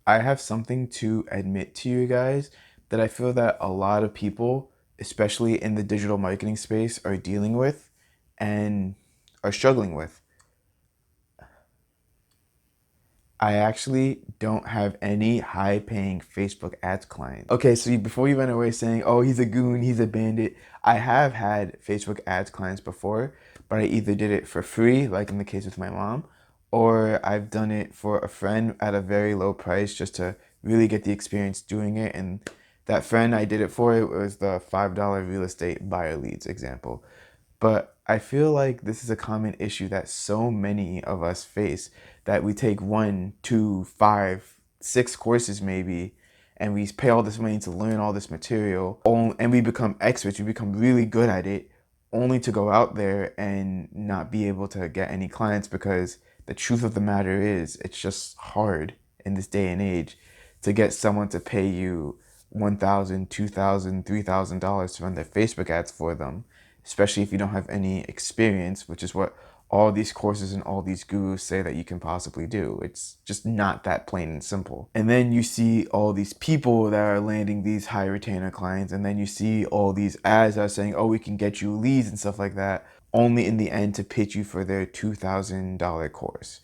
I have something to admit to you guys that I feel that a lot of people, especially in the digital marketing space, are dealing with and are struggling with. I actually don't have any high paying Facebook ads clients. Okay, so before you went away saying, oh, he's a goon, he's a bandit, I have had Facebook ads clients before, but I either did it for free, like in the case with my mom, or I've done it for a friend at a very low price just to really get the experience doing it. And that friend I did it for, it was the $5 real estate buyer leads example. But I feel like this is a common issue that so many of us face, that we take one, two, five, six courses maybe, and we pay all this money to learn all this material, and we become experts, we become really good at it, only to go out there and not be able to get any clients because the truth of the matter is it's just hard in this day and age to get someone to pay you $1,000, $2,000, $3,000 to run their Facebook ads for them, especially if you don't have any experience, which is what all these courses and all these gurus say that you can possibly do. It's just not that plain and simple. And then you see all these people that are landing these high retainer clients, and then you see all these ads that are saying, oh, we can get you leads and stuff like that, only in the end to pitch you for their $2,000 course.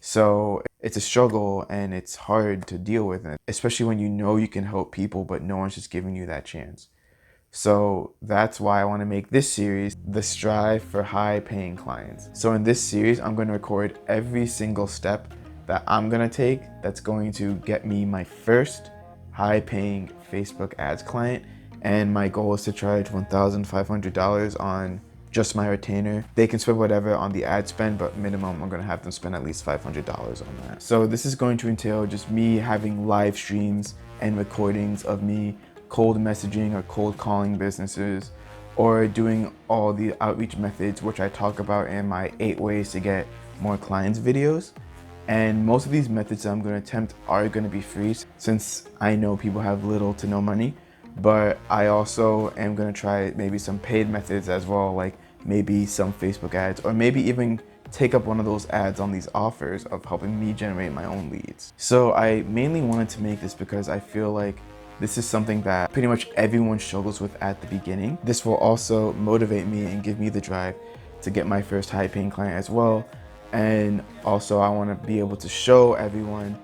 So it's a struggle and it's hard to deal with it, especially when you know you can help people, but no one's just giving you that chance. So that's why I want to make this series, The Strive for High Paying Clients. So in this series, I'm going to record every single step that I'm going to take that's going to get me my first high paying Facebook ads client. And my goal is to charge $1,500 on just my retainer. They can spend whatever on the ad spend, but minimum I'm gonna have them spend at least $500 on that. So this is going to entail just me having live streams and recordings of me cold messaging or cold calling businesses, or doing all the outreach methods which I talk about in my 8 ways to get more clients videos. And most of these methods that I'm going to attempt are going to be free, since I know people have little to no money. But I also am going to try maybe some paid methods as well, like maybe some Facebook ads, or maybe even take up one of those ads on these offers of helping me generate my own leads. So I mainly wanted to make this because I feel like this is something that pretty much everyone struggles with at the beginning. This will also motivate me and give me the drive to get my first high paying client as well. And also I want to be able to show everyone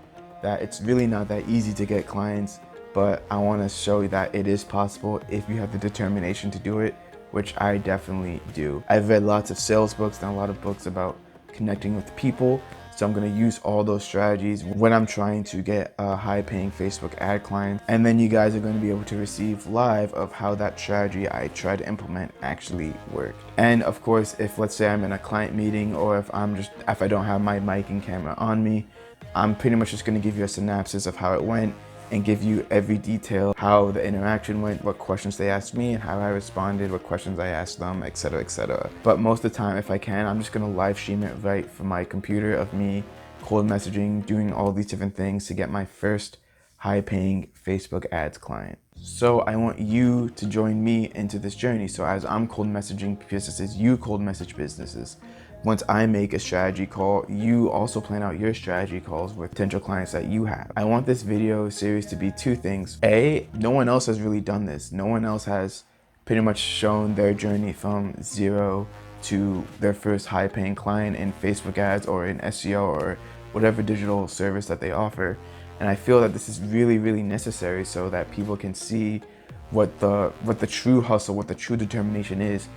that it's really not that easy to get clients, but I want to show you that it is possible if you have the determination to do it, which I definitely do. I've read lots of sales books and a lot of books about connecting with people. So I'm going to use all those strategies when I'm trying to get a high paying Facebook ad client. And then you guys are going to be able to receive live of how that strategy I try to implement actually worked. And of course, if let's say I'm in a client meeting, or if I don't have my mic and camera on me, I'm pretty much just going to give you a synopsis of how it went and give you every detail, how the interaction went, what questions they asked me and how I responded, what questions I asked them, etc., etc. But most of the time, if I can, I'm just gonna live stream it right from my computer of me cold messaging, doing all these different things to get my first high paying Facebook ads client. So I want you to join me into this journey. So as I'm cold messaging businesses, you cold message businesses. Once I make a strategy call, you also plan out your strategy calls with potential clients that you have. I want this video series to be two things. A, no one else has really done this. No one else has pretty much shown their journey from zero to their first high paying client in Facebook ads or in SEO or whatever digital service that they offer. And I feel that this is really, really necessary so that people can see what the true hustle, what the true determination is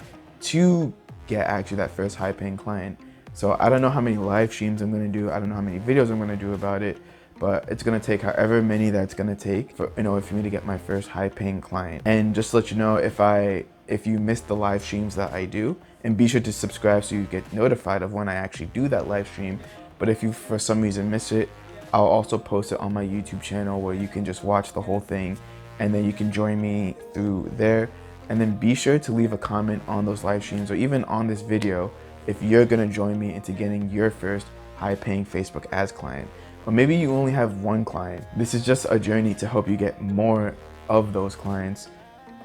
to get actually that first high paying client. So I don't know how many live streams I'm going to do. I don't know how many videos I'm going to do about it, but it's going to take however many that's going to take for, in order for me to get my first high paying client. And just to let you know, if you missed the live streams that I do, and be sure to subscribe so you get notified of when I actually do that live stream. But if you for some reason miss it, I'll also post it on my YouTube channel where you can just watch the whole thing, and then you can join me through there. And then be sure to leave a comment on those live streams or even on this video if you're gonna join me into getting your first high paying Facebook ads client. Or maybe you only have one client. This is just a journey to help you get more of those clients.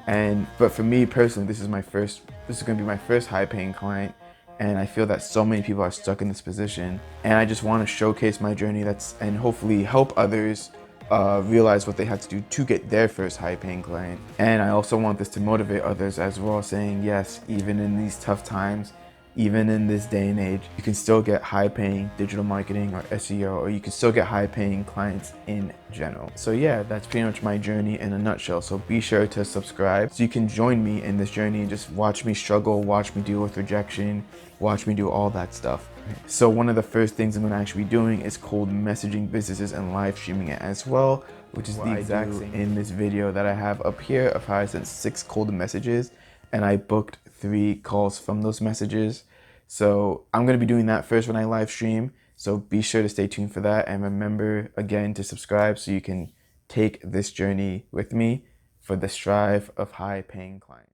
But for me personally, this is gonna be my first high paying client. And I feel that so many people are stuck in this position. And I just wanna showcase my journey and hopefully help others realize what they had to do to get their first high paying client. And I also want this to motivate others as well, saying yes, even in these tough times, even in this day and age, you can still get high paying digital marketing or SEO, or you can still get high paying clients in general. So yeah, that's pretty much my journey in a nutshell. So be sure to subscribe so you can join me in this journey and just watch me struggle, watch me deal with rejection, watch me do all that stuff. So one of the first things I'm gonna actually be doing is cold messaging businesses and live streaming it as well, which is the exact same in this video that I have up here of how I sent 6 cold messages and I booked 3 calls from those messages. So I'm gonna be doing that first when I live stream. So be sure to stay tuned for that, and remember again to subscribe so you can take this journey with me for the strive of high paying clients.